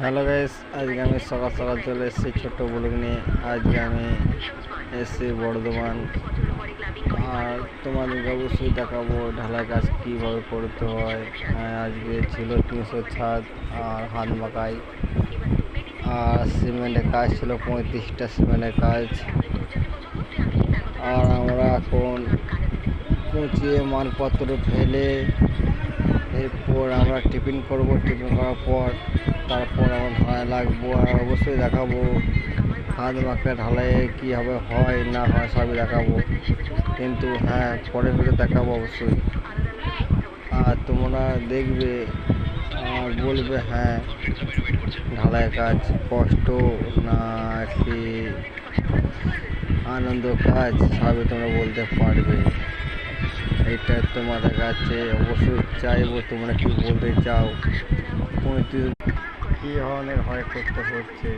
Hello guys, আজকে আমি সকাল সকাল চলে এসেছি ছোট্ট ব্লগ নিয়ে। আজকে আমি এসেছি বর্ধমান, আর তোমাদেরকে অবশ্যই দেখাবো ঢালাই কাজ কীভাবে করতে হয়। আজকে ছিল 300 ছাদ আর হাত মাখাই, আর সিমেন্টের কাজ ছিল 35টা সিমেন্টের কাজ। আর আমরা এখন কুচিয়ে মালপত্র ফেলে এরপর আমরা টিফিন করব। টিফিন করার পর তারপর আমরা ঢালাই লাগবো, আর অবশ্যই দেখাবো হাত মাখা ঢালাইয়ে কীভাবে হয় না হয় সবই দেখাবো। কিন্তু হ্যাঁ, পরের ভিডিও দেখাবো অবশ্যই। আর তোমরা দেখবে আর বলবে হ্যাঁ, ঢালাই কাজ কষ্ট না কি আনন্দ কাজ সবই তোমরা বলতে পারবে। এটা তোমাদের কাছে অবশ্যই চাইবো তোমরা কি বলতে চাও, কী ধরনের হয় করতে হচ্ছে।